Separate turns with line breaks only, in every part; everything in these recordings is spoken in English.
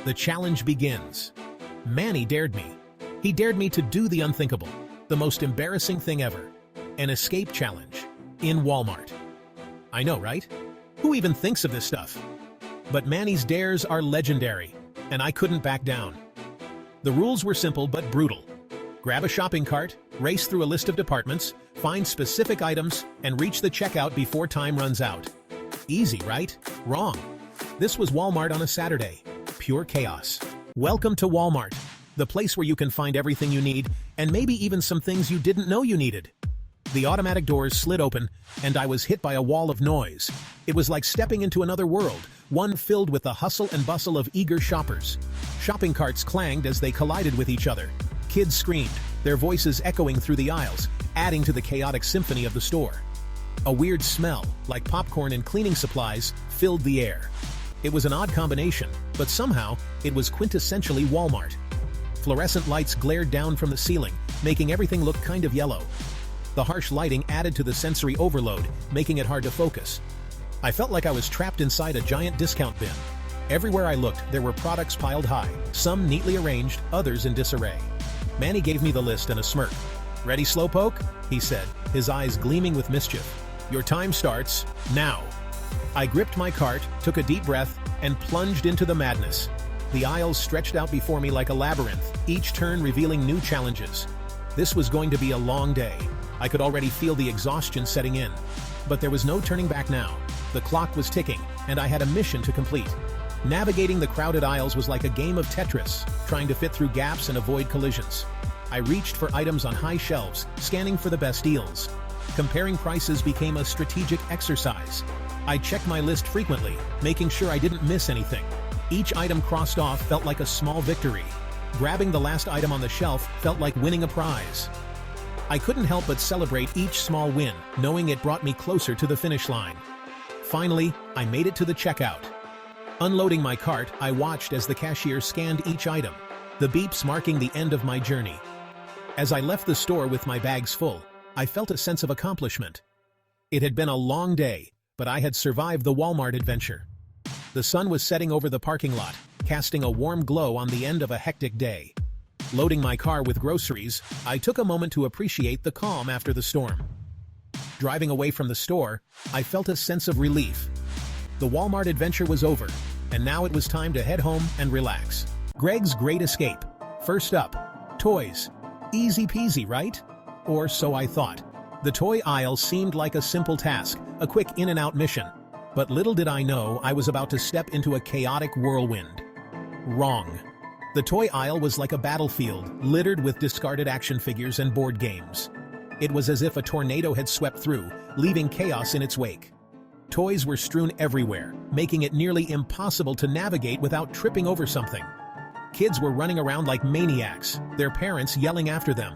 The challenge begins. Manny dared me. He dared me to do the unthinkable, the most embarrassing thing ever. An escape challenge. In Walmart. I know, right? Who even thinks of this stuff? But Manny's dares are legendary, and I couldn't back down. The rules were simple but brutal. Grab a shopping cart, race through a list of departments, find specific items, and reach the checkout before time runs out. Easy, right? Wrong. This was Walmart on a Saturday. Pure chaos. Welcome to Walmart, the place where you can find everything you need, and maybe even some things you didn't know you needed. The automatic doors slid open, and I was hit by a wall of noise. It was like stepping into another world, one filled with the hustle and bustle of eager shoppers. Shopping carts clanged as they collided with each other. Kids screamed, their voices echoing through the aisles, adding to the chaotic symphony of the store. A weird smell, like popcorn and cleaning supplies, filled the air. It was an odd combination, but somehow, it was quintessentially Walmart. Fluorescent lights glared down from the ceiling, making everything look kind of yellow. The harsh lighting added to the sensory overload, making it hard to focus. I felt like I was trapped inside a giant discount bin. Everywhere I looked, there were products piled high, some neatly arranged, others in disarray. Manny gave me the list and a smirk. "Ready, Slowpoke?" he said, his eyes gleaming with mischief. "Your time starts now." I gripped my cart, took a deep breath, and plunged into the madness. The aisles stretched out before me like a labyrinth, each turn revealing new challenges. This was going to be a long day. I could already feel the exhaustion setting in. But there was no turning back now. The clock was ticking, and I had a mission to complete. Navigating the crowded aisles was like a game of Tetris, trying to fit through gaps and avoid collisions. I reached for items on high shelves, scanning for the best deals. Comparing prices became a strategic exercise. I checked my list frequently, making sure I didn't miss anything. Each item crossed off felt like a small victory. Grabbing the last item on the shelf felt like winning a prize. I couldn't help but celebrate each small win, knowing it brought me closer to the finish line. Finally, I made it to the checkout. Unloading my cart, I watched as the cashier scanned each item, the beeps marking the end of my journey. As I left the store with my bags full, I felt a sense of accomplishment. It had been a long day, but I had survived the Walmart adventure. The sun was setting over the parking lot, casting a warm glow on the end of a hectic day. Loading my car with groceries, I took a moment to appreciate the calm after the storm. Driving away from the store, I felt a sense of relief. The Walmart adventure was over, and now it was time to head home and relax. Greg's Great Escape. First up, toys. Easy peasy, right? Or so I thought. The toy aisle seemed like a simple task, a quick in-and-out mission. But little did I know I was about to step into a chaotic whirlwind. Wrong. The toy aisle was like a battlefield, littered with discarded action figures and board games. It was as if a tornado had swept through, leaving chaos in its wake. Toys were strewn everywhere, making it nearly impossible to navigate without tripping over something. Kids were running around like maniacs, their parents yelling after them.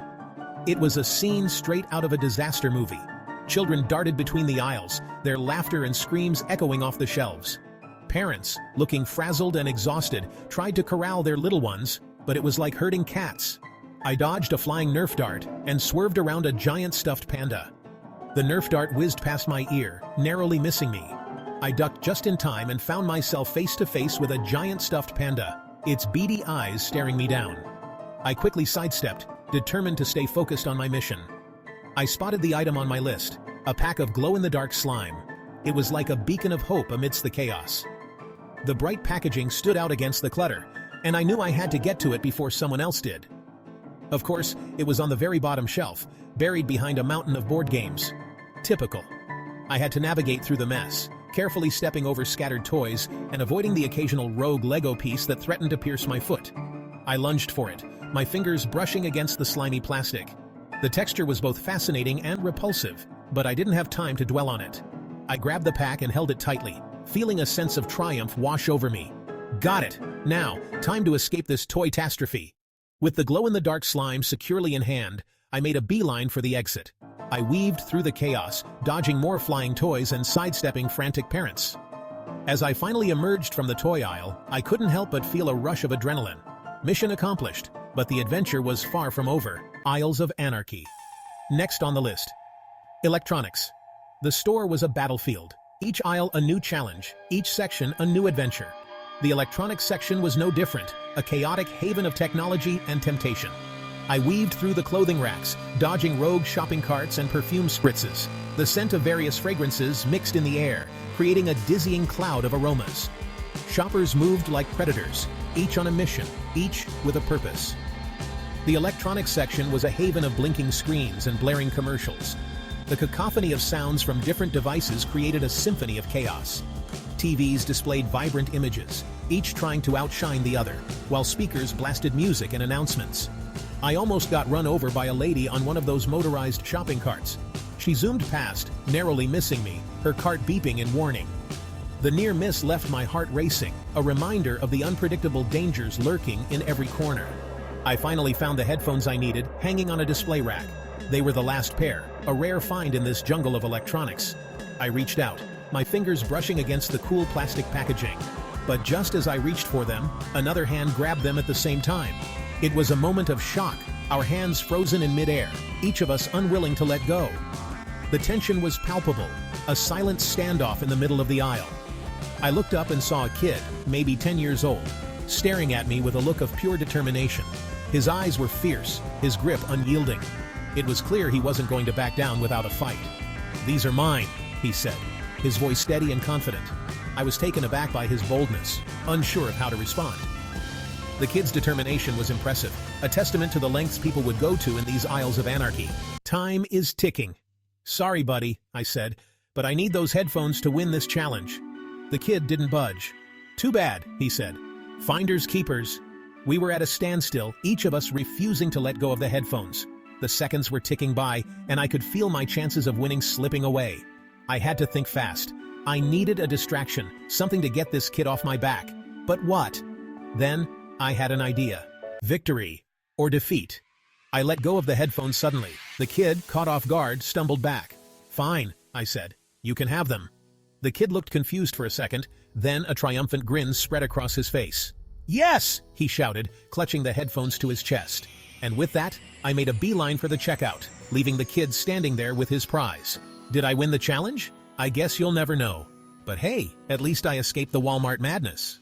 It was a scene straight out of a disaster movie. Children darted between the aisles, their laughter and screams echoing off the shelves. Parents, looking frazzled and exhausted, tried to corral their little ones, but it was like herding cats. I dodged a flying Nerf dart and swerved around a giant stuffed panda. The Nerf dart whizzed past my ear, narrowly missing me. I ducked just in time and found myself face to face with a giant stuffed panda, its beady eyes staring me down. I quickly sidestepped, determined to stay focused on my mission. I spotted the item on my list, a pack of glow-in-the-dark slime. It was like a beacon of hope amidst the chaos. The bright packaging stood out against the clutter, and I knew I had to get to it before someone else did. Of course, it was on the very bottom shelf, buried behind a mountain of board games. Typical. I had to navigate through the mess, carefully stepping over scattered toys and avoiding the occasional rogue Lego piece that threatened to pierce my foot. I lunged for it, my fingers brushing against the slimy plastic. The texture was both fascinating and repulsive, but I didn't have time to dwell on it. I grabbed the pack and held it tightly, feeling a sense of triumph wash over me. Got it! Now, time to escape this toy-tastrophe. With the glow-in-the-dark slime securely in hand, I made a beeline for the exit. I weaved through the chaos, dodging more flying toys and sidestepping frantic parents. As I finally emerged from the toy aisle, I couldn't help but feel a rush of adrenaline. Mission accomplished, but the adventure was far from over. Aisles of Anarchy. Next on the list. Electronics. The store was a battlefield. Each aisle a new challenge, each section a new adventure. The electronics section was no different, a chaotic haven of technology and temptation. I weaved through the clothing racks, dodging rogue shopping carts and perfume spritzes. The scent of various fragrances mixed in the air, creating a dizzying cloud of aromas. Shoppers moved like predators, each on a mission, each with a purpose. The electronics section was a haven of blinking screens and blaring commercials. The cacophony of sounds from different devices created a symphony of chaos. TVs displayed vibrant images, each trying to outshine the other, while speakers blasted music and announcements. I almost got run over by a lady on one of those motorized shopping carts. She zoomed past, narrowly missing me, her cart beeping in warning. The near miss left my heart racing, a reminder of the unpredictable dangers lurking in every corner. I finally found the headphones I needed, hanging on a display rack. They were the last pair, a rare find in this jungle of electronics. I reached out, my fingers brushing against the cool plastic packaging. But just as I reached for them, another hand grabbed them at the same time. It was a moment of shock, our hands frozen in midair, each of us unwilling to let go. The tension was palpable, a silent standoff in the middle of the aisle. I looked up and saw a kid, maybe 10 years old, staring at me with a look of pure determination. His eyes were fierce, his grip unyielding. It was clear he wasn't going to back down without a fight. "These are mine," he said, his voice steady and confident. I was taken aback by his boldness, unsure of how to respond. The kid's determination was impressive, a testament to the lengths people would go to in these aisles of anarchy. "Time is ticking." "Sorry, buddy," I said, "but I need those headphones to win this challenge." The kid didn't budge. "Too bad," he said. "Finders keepers." We were at a standstill, each of us refusing to let go of the headphones. The seconds were ticking by, and I could feel my chances of winning slipping away. I had to think fast. I needed a distraction, something to get this kid off my back. But what? Then, I had an idea. Victory or defeat. I let go of the headphones suddenly. The kid, caught off guard, stumbled back. "Fine," I said. "You can have them." The kid looked confused for a second, then a triumphant grin spread across his face. "Yes!" he shouted, clutching the headphones to his chest. And with that, I made a beeline for the checkout, leaving the kid standing there with his prize. Did I win the challenge? I guess you'll never know. But hey, at least I escaped the Walmart madness.